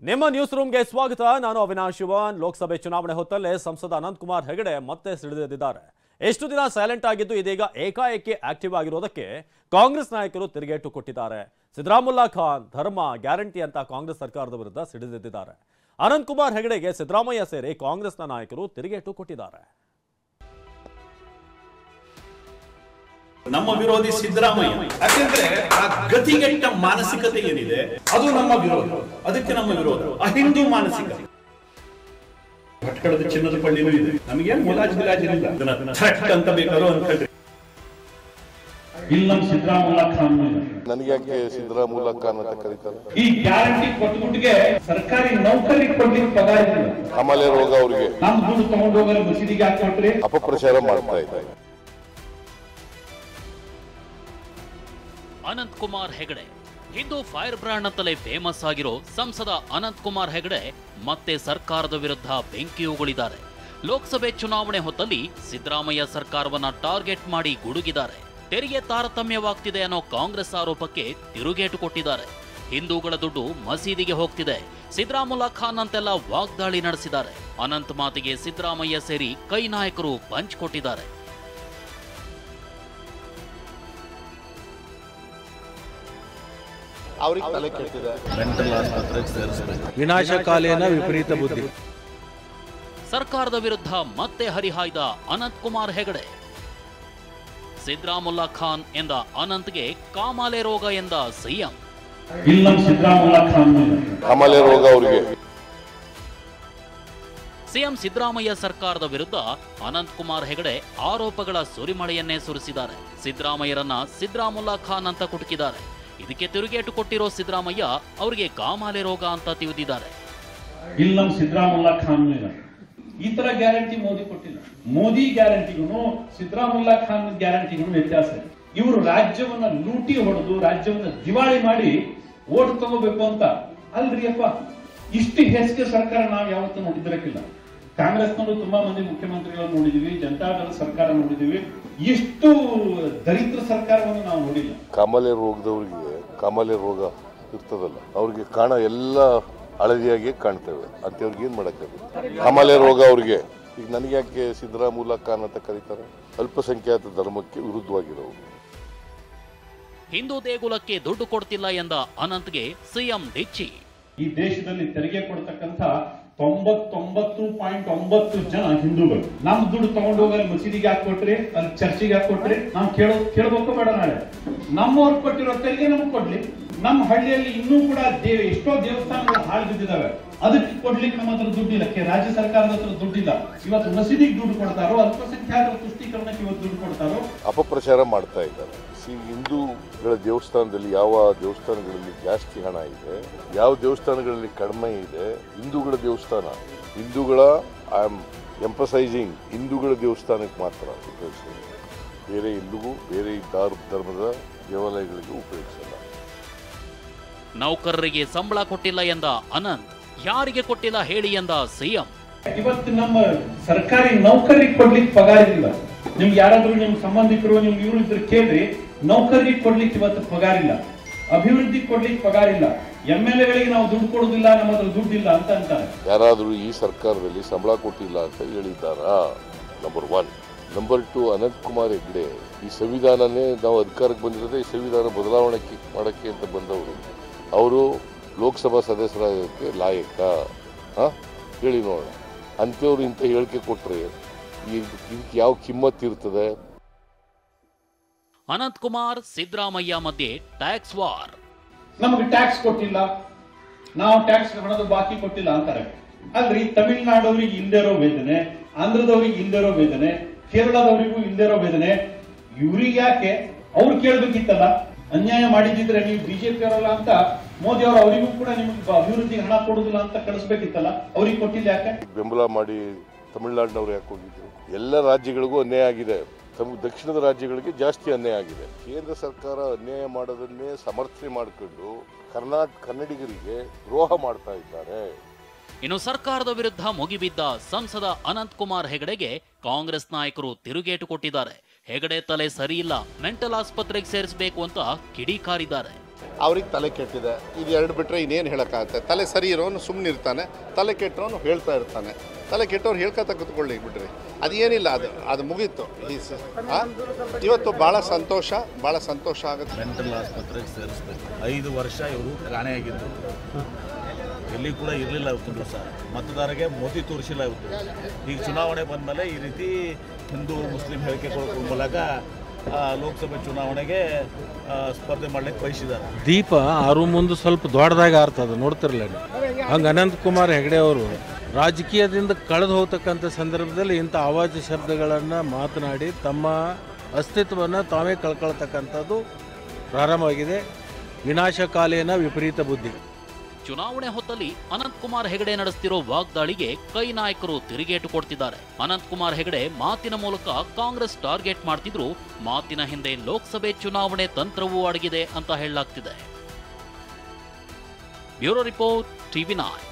ನಿಮ್ಮ ನ್ಯೂಸ್ ರೂಮ್ಗೆ ಸ್ವಾಗತ. ನಾನು ಅವಿನಾಶ್ ಶಿವನ್. ಲೋಕಸಭೆ ಚುನಾವಣೆ ಹೊತ್ತಲ್ಲೇ ಸಂಸದ ಅನಂತಕುಮಾರ್ ಹೆಗಡೆ ಮತ್ತೆ ಸಿಡಿದೆದ್ದಿದ್ದಾರೆ. ಎಷ್ಟು ದಿನ ಸೈಲೆಂಟ್ ಆಗಿದ್ದು ಇದೀಗ ಏಕಾಏಕಿ ಆಕ್ಟಿವ್ ಆಗಿರೋದಕ್ಕೆ ಕಾಂಗ್ರೆಸ್ ನಾಯಕರು ತಿರುಗೇಟು ಕೊಟ್ಟಿದ್ದಾರೆ. ಸಿದ್ದರಾಮುಲ್ಲಾ ಖಾನ್ ಧರ್ಮ ಗ್ಯಾರಂಟಿ ಅಂತ ಕಾಂಗ್ರೆಸ್ ಸರ್ಕಾರದ ವಿರುದ್ಧ ಸಿಡಿದೆದ್ದಿದ್ದಾರೆ. ಅನಂತಕುಮಾರ್ ಹೆಗಡೆಗೆ ಸಿದ್ದರಾಮಯ್ಯ ಸೇರಿ ಕಾಂಗ್ರೆಸ್ನ ನಾಯಕರು ತಿರುಗೇಟು ಕೊಟ್ಟಿದ್ದಾರೆ. ನಮ್ಮ ವಿರೋಧಿ ಸಿದ್ದರಾಮಯ್ಯ, ಯಾಕೆಂದ್ರೆ ಆ ಗತಿಗೆಟ್ಟ ಮಾನಸಿಕತೆ ಏನಿದೆ ಅದು ನಮ್ಮ ವಿರೋಧ. ಅದಕ್ಕೆ ನಮ್ಮ ವಿರೋಧ ಅಹಿಂದೂ ಮಾನಸಿಕತೆ. ಭಟ್ಕಳದ ಚಿನ್ನದ ಪಳ್ಳಿನೂ ಇದೆ, ನಮಗೇನು ಮುಲಾಜಿಲ್ಲ ಅಂತ ಬೇಕಾರೋ ಅನ್ಕೊಂಡ್ರಿ. ಇಲ್ಲಿ ನಮ್ಮ ಸಿದ್ದರಾಮುಲ್ಲಾ ಖಾನ್ ನನಗೆ ಯಾಕೆ ಸಿದ್ದರಾಮುಲ್ಲಾ ಖಾನ್ ಅಂತ ಕರೀತಾರೆ? ಈ ಗ್ಯಾರಂಟಿ ಕೊಟ್ಟುಬಿಟ್ಟಿಗೆ ಸರ್ಕಾರಿ ನೌಕರಿಗೆ ಕೊಡ್ಲಿಕ್ಕೆ ಪಗಾರ ಇಲ್ಲ. ಆಮೇಲೆ ರೋಗ ಅವರಿಗೆ ನಮ್ ದುಡ್ಡು ತಗೊಂಡು ಹೋಗಲು ಮಸೀದಿಗೆ ಹಾಕಿ ಕೊಟ್ರಿ ಅಪಪ್ರಚಾರ ಮಾಡ್ತಾ ಇದ್ದಾರೆ. ಅನಂತಕುಮಾರ್ ಹೆಗಡೆ ಹಿಂದೂ ಫೈರ್ ಬ್ರ್ಯಾಂಡ್ ಅಂತಲೇ ಫೇಮಸ್ ಆಗಿರೋ ಸಂಸದ ಅನಂತಕುಮಾರ್ ಹೆಗಡೆ ಮತ್ತೆ ಸರ್ಕಾರದ ವಿರುದ್ಧ ಬೆಂಕಿ ಉಗುಳಿದ್ದಾರೆ. ಲೋಕಸಭೆ ಚುನಾವಣೆ ಹೊತ್ತಲ್ಲಿ ಸಿದ್ದರಾಮಯ್ಯ ಸರ್ಕಾರವನ್ನ ಟಾರ್ಗೆಟ್ ಮಾಡಿ ಗುಡುಗಿದ್ದಾರೆ. ತೆರಿಗೆ ತಾರತಮ್ಯವಾಗ್ತಿದೆ ಅನ್ನೋ ಕಾಂಗ್ರೆಸ್ ಆರೋಪಕ್ಕೆ ತಿರುಗೇಟು ಕೊಟ್ಟಿದ್ದಾರೆ. ಹಿಂದೂಗಳ ದುಡ್ಡು ಮಸೀದಿಗೆ ಹೋಗ್ತಿದೆ, ಸಿದ್ದರಾಮುಲ್ಲಾ ಖಾನ್ ಅಂತೆಲ್ಲ ವಾಗ್ದಾಳಿ ನಡೆಸಿದ್ದಾರೆ. ಅನಂತ್ ಮಾತಿಗೆ ಸಿದ್ದರಾಮಯ್ಯ ಸೇರಿ ಕೈ ನಾಯಕರು ಪಂಚ್ ಕೊಟ್ಟಿದ್ದಾರೆ. ಅವ್ರಿಗೆ ತಲೆ ಕೆಟ್ಟಿದೆ, ಮೆಂಟಲ್ ಆಸ್ಪತ್ರೆಗೆ ಸೇರಿಸಬೇಕು. ವಿನಾಶಕಾಲೇನ ವಿಪರೀತ ಬುದ್ಧಿ. ಸರ್ಕಾರದ ವಿರುದ್ಧ ಮತ್ತೆ ಹರಿಹಾಯ್ದ ಅನಂತಕುಮಾರ್ ಹೆಗಡೆ. ಸಿದ್ದರಾಮುಲ್ಲಾ ಖಾನ್ ಎಂದ ಅನಂತ್ಗೆ ಕಾಮಾಲೆ ರೋಗ ಎಂದ ಸಿಎಂ. ಇಲ್ಲಿ ನಮ್ಮ ಸಿದ್ದರಾಮುಲ್ಲಾ ಖಾನ್ ಆಮೇಲೆ ರೋಗ ಅವರಿಗೆ. ಸಿಎಂ ಸಿದ್ದರಾಮಯ್ಯ ಸರ್ಕಾರದ ವಿರುದ್ಧ ಅನಂತಕುಮಾರ್ ಹೆಗಡೆ ಆರೋಪಗಳ ಸುರಿಮಳೆಯನ್ನೇ ಸುರಿಸಿದ್ದಾರೆ. ಸಿದ್ದರಾಮಯ್ಯರನ್ನ ಸಿದ್ದರಾಮುಲ್ಲಾ ಖಾನ್ ಅಂತ ಕುಟುಕಿದ್ದಾರೆ. ಇದಕ್ಕೆ ತಿರುಗೇಟು ಕೊಟ್ಟಿರೋ ಸಿದ್ದರಾಮಯ್ಯ ಅವರಿಗೆ ಕಾಮಾಲೆ ರೋಗ ಅಂತ ತಿಳಿದಿದ್ದಾರೆ. ಇಲ್ಲಿ ನಮ್ಮ ಸಿದ್ದರಾಮುಲ್ಲಾ ಖಾನ್ ಈ ತರ ಗ್ಯಾರಂಟಿ ಮೋದಿ ಕೊಟ್ಟಿಲ್ಲ. ಮೋದಿ ಗ್ಯಾರಂಟಿಗೂ ಸಿದ್ದರಾಮುಲ್ಲಾ ಖಾನ್ ಗ್ಯಾರಂಟಿಗೂ ವ್ಯತ್ಯಾಸ ಇದೆ. ಇವರು ರಾಜ್ಯವನ್ನ ಲೂಟಿ ಹೊಡೆದು ರಾಜ್ಯವನ್ನ ದಿವಾಳಿ ಮಾಡಿ ಓಟ್ ತಗೋಬೇಕು ಅಂತ ಅಲ್ರಿ ಅಪ್ಪ. ಇಷ್ಟು ಹೆಸರಿಗೆ ಸರ್ಕಾರ ನಾವು ಯಾವತ್ತೂ ನೋಡಿದಿರಕ್ಕಿಲ್ಲ. ಕಾಂಗ್ರೆಸ್ನವರು ತುಂಬಾ ಮಂದಿ ಮುಖ್ಯಮಂತ್ರಿಗಳನ್ನು ನೋಡಿದೀವಿ, ಜನತಾದಳ ಸರ್ಕಾರ ನೋಡಿದೀವಿ. ಇಷ್ಟು ದರಿದ್ರ ಸರ್ಕಾರವನ್ನು ನಾವು ನೋಡಿಲ್ಲ. ಕಾಮಾಲೆ ರೋಗದವರಿಗೆ ಕಾಮಾಲೆ ರೋಗ ಇರ್ತದಲ್ಲ, ಅವ್ರಿಗೆ ಎಲ್ಲ ಹಳದಿಯಾಗಿ ಕಾಣ್ತೇವೆ ಅಂತ ಅವ್ರಿಗೆ ಏನ್ ಮಾಡಕ್ಕಾಗುತ್ತೆ? ಕಾಮಾಲೆ ರೋಗ ಅವ್ರಿಗೆ. ಈಗ ನನಗೆ ಯಾಕೆ ಸಿದ್ದರಾಮುಲ್ಲಾ ಖಾನ್ ಅಂತ ಕರೀತಾರೆ? ಅಲ್ಪಸಂಖ್ಯಾತ ಧರ್ಮಕ್ಕೆ ವಿರುದ್ಧವಾಗಿರೋರು. ಹಿಂದೂ ದೇಗುಲಕ್ಕೆ ದುಡ್ಡು ಕೊಡ್ತಿಲ್ಲ ಎಂದ ಅನಂತ್ಗೆ ಸಿಎಂ ಡಿಚ್ಚಿ. ಈ ದೇಶದಲ್ಲಿ ತೆರಿಗೆ ಕೊಡ್ತಕ್ಕಂಥ 99.9 ಜನ ಹಿಂದೂಗಳು. ನಮ್ ದುಡ್ಡು ತಗೊಂಡು ಹೋಗಲ್ಲಿ ಮಸೀದಿಗೆ ಹಾಕೊಟ್ರಿ, ಅಲ್ಲಿ ಚರ್ಚಿಗೆ ಹಾಕೊಟ್ರಿ. ನಾವು ಕೇಳಬೇಕು ಬೇಡ? ನಾಳೆ ನಮ್ಮವ್ರು ಕೊಟ್ಟಿರೋ ತೆರಿಗೆ ನಮ್ಗೆ ಕೊಡ್ಲಿ. ನಮ್ಮ ಹಳ್ಳಿಯಲ್ಲಿ ಇನ್ನೂ ಕೂಡ ಎಷ್ಟೋ ದೇವಸ್ಥಾನಗಳು ಹಾಳು ಬಿದ್ದಿದ್ದಾವೆ, ಅದಕ್ಕೆ ಕೊಡ್ಲಿಕ್ಕೆ ನಮ್ಮ ಹತ್ರ ದುಡ್ಡಿಲ್ಲ. ರಾಜ್ಯ ಸರ್ಕಾರದ ಹತ್ರ ದುಡ್ಡಿಲ್ಲ. ಇವತ್ತು ಮಸೀದಿಗೆ ದುಡ್ಡು ಕೊಡ್ತಾರೋ, ಅಲ್ಪಸಂಖ್ಯಾತರ ತುಷ್ಟೀಕರಣಕ್ಕೆ ಇವತ್ತು ದುಡ್ಡು ಕೊಡ್ತಾರೋ. ಅಪಪ್ರಚಾರ ಮಾಡ್ತಾ ಇದ್ದಾರೆ. ಹಿಂದೂಗಳ ದೇವಸ್ಥಾನದಲ್ಲಿ ಯಾವ ದೇವಸ್ಥಾನಗಳಲ್ಲಿ ಜಾಸ್ತಿ ಹಣ ಇದೆ, ಯಾವ ದೇವಸ್ಥಾನಗಳಲ್ಲಿ ಕಡಿಮೆ ಇದೆ? ಹಿಂದೂಗಳ ದೇವಸ್ಥಾನ, ಹಿಂದೂಗಳ ಐ ಆಮ್ ಎಂಪಸೈಸಿಂಗ್ ಹಿಂದೂಗಳ ದೇವಸ್ಥಾನಕ್ಕೆ ಮಾತ್ರ ಉಪಯೋಗಿಸೋದು. ಬೇರೆ ಎಲ್ಲೂ ಬೇರೆ ಧರ್ಮದ ದೇವಾಲಯಗಳಿಗೆ ಉಪಯೋಗಿಸಲ್ಲ. ನೌಕರರಿಗೆ ಸಂಬಳ ಕೊಟ್ಟಿಲ್ಲ ಎಂದ ಅನಂತ್, ಯಾರಿಗೆ ಕೊಟ್ಟಿಲ್ಲ ಹೇಳಿ ಎಂದ ಸಿಎಂ. ಇವತ್ತು ನಮ್ಮ ಸರ್ಕಾರಿ ನೌಕರಿಗೆ ಕೊಡ್ಲಿಕ್ಕೆ ಪಗಾರ ಇಲ್ಲ. ನಿಮ್ಗೆ ಯಾರಾದ್ರೂ ನಿಮ್ ಸಂಬಂಧಿಕರು ನಿಮ್ಗೆ ಇವರು ಇದ್ರೆ ಕೇಳ್ರಿ. ನೌಕರಿಗೆ ಕೊಡ್ಲಿಕ್ಕೆ ಇವತ್ತು ಪಗಾರ ಇಲ್ಲ, ಅಭಿವೃದ್ಧಿ ಕೊಡ್ಲಿಕ್ಕೆ ಪಗಾರ ಇಲ್ಲ. MLAಗಳಿಗೆ ನಾವು ದುಡ್ಡು ಕೊಡುದಿಲ್ಲ, ನಮ್ಮ ಹತ್ರ ದುಡ್ಡಿಲ್ಲ ಅಂತ ಅಂತಾರೆ. ಯಾರಾದರೂ ಈ ಸರ್ಕಾರದಲ್ಲಿ ಸಂಬಳ ಕೊಟ್ಟಿಲ್ಲ ಅಂತ ಹೇಳಿದ್ದಾರಾ? ನಂಬರ್ 1. ನಂಬರ್ 2, ಅನಂತಕುಮಾರ್ ಹೆಗಡೆ ಈ ಸಂವಿಧಾನನೇ ನಾವು ಅಧಿಕಾರಕ್ಕೆ ಬಂದಿರೋದೇ ಈ ಸಂವಿಧಾನ ಬದಲಾವಣೆ ಮಾಡೋಕ್ಕೆ ಅಂತ ಬಂದವರು. ಅವರು ಲೋಕಸಭಾ ಸದಸ್ಯರಾಗೋಕ್ಕೆ ಲಾಯಕ? ಹೇಳಿ ನೋಡೋಣ. ಅಂಥವ್ರು ಇಂಥ ಹೇಳಿಕೆ ಕೊಟ್ಟರೆ ಇದಕ್ಕೆ ಯಾವ ಕಿಮ್ಮತ್ ಇರ್ತದೆ? ಅನಂತಕುಮಾರ್ ಸಿದ್ದರಾಮಯ್ಯ ಮಧ್ಯೆ ಟ್ಯಾಕ್ಸ್ ವಾರ್. ನಮಗೆ ಟ್ಯಾಕ್ಸ್ ಕೊಟ್ಟಿಲ್ಲ, ನಾವು ಟ್ಯಾಕ್ಸ್ ಹಣದ ಬಾಕಿ ಕೊಟ್ಟಿಲ್ಲ ಅಂತಾರೆ. ಅಲ್ರಿ, ತಮಿಳುನಾಡವ್ರಿಗೆ ಇಲ್ದಿರೋ ವೇದನೆ, ಆಂಧ್ರದವ್ರಿಗೆ ಇಲ್ದಿರೋ ವೇದನೆ, ಕೇರಳದವರಿಗೂ ಇಲ್ದಿರೋ ವೇದನೆ. ಇವ್ರಿಗೆ ಯಾಕೆ? ಅವ್ರು ಕೇಳ್ಬೇಕಿತ್ತಲ್ಲ. ಅನ್ಯಾಯ ಮಾಡಿದ್ರೆ ನೀವು ಬಿಜೆಪಿ ಅವರಲ್ಲ ಅಂತ ಮೋದಿ ಅವರು ಅವರಿಗೂ ಕೂಡ ನಿಮ್ಗೆ ಅಭಿವೃದ್ಧಿ ಹಣ ಕೊಡುದಿಲ್ಲ ಅಂತ ಕಳಿಸ್ಬೇಕಿತ್ತಲ್ಲ. ಅವ್ರಿಗೆ ಕೊಟ್ಟಿಲ್ಲ ಯಾಕೆ? ಬೆಂಬಲ ಮಾಡಿ ತಮಿಳುನಾಡಿನವ್ರು ಯಾಕೆ ಹೋಗಿದ್ರು? ಎಲ್ಲ ರಾಜ್ಯಗಳಿಗೂ ಅನ್ಯಾಯ ಆಗಿದೆ. ದಕ್ಷಿಣದ ರಾಜ್ಯಗಳಿಗೆ ಜಾಸ್ತಿ ಅನ್ಯಾಯ ಆಗಿದೆ. ಕೇಂದ್ರ ಸರ್ಕಾರ ಅನ್ಯಾಯ ಮಾಡೋದನ್ನೇ ಸಮರ್ಥನೆ ಮಾಡಿಕೊಂಡು ಕನ್ನಡಿಗರಿಗೆ ದ್ರೋಹ ಮಾಡ್ತಾ ಇದ್ದಾರೆ. ಇನ್ನು ಸರ್ಕಾರದ ವಿರುದ್ಧ ಮುಗಿಬಿದ್ದ ಸಂಸದ ಅನಂತಕುಮಾರ್ ಹೆಗಡೆಗೆ ಕಾಂಗ್ರೆಸ್ ನಾಯಕರು ತಿರುಗೇಟು ಕೊಟ್ಟಿದ್ದಾರೆ. ಹೆಗಡೆ ತಲೆ ಸರಿಯಿಲ್ಲ, ಮೆಂಟಲ್ ಆಸ್ಪತ್ರೆಗೆ ಸೇರಿಸಬೇಕು ಅಂತ ಕಿಡಿಕಾರಿದ್ದಾರೆ. ಅವ್ರಿಗೆ ತಲೆ ಕೆಟ್ಟಿದೆ. ಇದು ಎರಡು ಬಿಟ್ಟರೆ ಇನ್ನೇನು ಹೇಳೋಕ್ಕಾಗುತ್ತೆ. ತಲೆ ಸರಿ ಇರೋನು ಸುಮ್ಮನೆ ಇರ್ತಾನೆ, ತಲೆ ಕೆಟ್ಟವನು ಹೇಳ್ತಾ ಇರ್ತಾನೆ. ತಲೆ ಕೆಟ್ಟವ್ರು ಹೇಳ್ಕೊತಾ ಕೂತ್ಕೊಳ್ಳಿ ಬಿಡ್ರಿ, ಅದೇನಿಲ್ಲ, ಅದು ಮುಗೀತು. ಇವತ್ತು ಭಾಳ ಸಂತೋಷ ಆಗುತ್ತೆ. ಮೆಂಟಲ್ ಆಸ್ಪತ್ರೆಗೆ ಸೇರಿಸ್ಬೇಕು. 5 ವರ್ಷ ಇವರು ಕಾಣೆಯಾಗಿದ್ದರು, ಎಲ್ಲಿ ಕೂಡ ಇರಲಿಲ್ಲ. ಇವತ್ತು ದಿವಸ ಮತದಾರರಿಗೆ ಮೋದಿ ತೋರಿಸಿಲ್ಲ. ಇವತ್ತು ಈಗ ಚುನಾವಣೆ ಬಂದಮೇಲೆ ಈ ರೀತಿ ಹಿಂದೂ ಮುಸ್ಲಿಂ ಹೇಳಿಕೆ ಕೊಡೋ ಮೂಲಕ ಲೋಕಸಭೆ ಚುನಾವಣೆಗೆ ಸ್ಪರ್ಧೆ ಮಾಡ್ಲಿಕ್ಕೆ ಬಯಸಿದ್ದಾರೆ. ದೀಪ ಆರು ಮುಂದೆ ಸ್ವಲ್ಪ ದೊಡ್ಡದಾಗ ಆರ್ತದ, ನೋಡ್ತಿರಲ್ಲ. ಹಂಗೆ ಅನಂತಕುಮಾರ್ ಹೆಗಡೆ ಅವರು ರಾಜಕೀಯದಿಂದ ಕಳೆದು ಹೋಗ್ತಕ್ಕಂಥ ಸಂದರ್ಭದಲ್ಲಿ ಇಂಥ ಆವಾಜ ಶಬ್ದಗಳನ್ನು ಮಾತನಾಡಿ ತಮ್ಮ ಅಸ್ತಿತ್ವವನ್ನು ತಾವೇ ಕಳ್ಕೊಳ್ತಕ್ಕಂಥದ್ದು ಪ್ರಾರಂಭವಾಗಿದೆ. ವಿನಾಶಕಾಲೇನ ವಿಪರೀತ ಬುದ್ಧಿ. ಚುನಾವಣೆ ಹೊತ್ತಲ್ಲಿ ಅನಂತಕುಮಾರ್ ಹೆಗಡೆ ನಡೆಸ್ತಿರೋ ವಾಗ್ದಾಳಿಗೆ ಕೈ ನಾಯಕರು ತಿರುಗೇಟು ಕೊಡ್ತಿದ್ದಾರೆ. ಅನಂತಕುಮಾರ್ ಹೆಗಡೆ ಮಾತಿನ ಮೂಲಕ ಕಾಂಗ್ರೆಸ್ ಟಾರ್ಗೆಟ್ ಮಾಡ್ತಿದ್ರು, ಮಾತಿನ ಹಿಂದೆ ಲೋಕಸಭೆ ಚುನಾವಣೆ ತಂತ್ರವೂ ಅಡಗಿದೆ ಅಂತ ಹೇಳಲಾಗ್ತಿದೆ. Bureau report, TV9.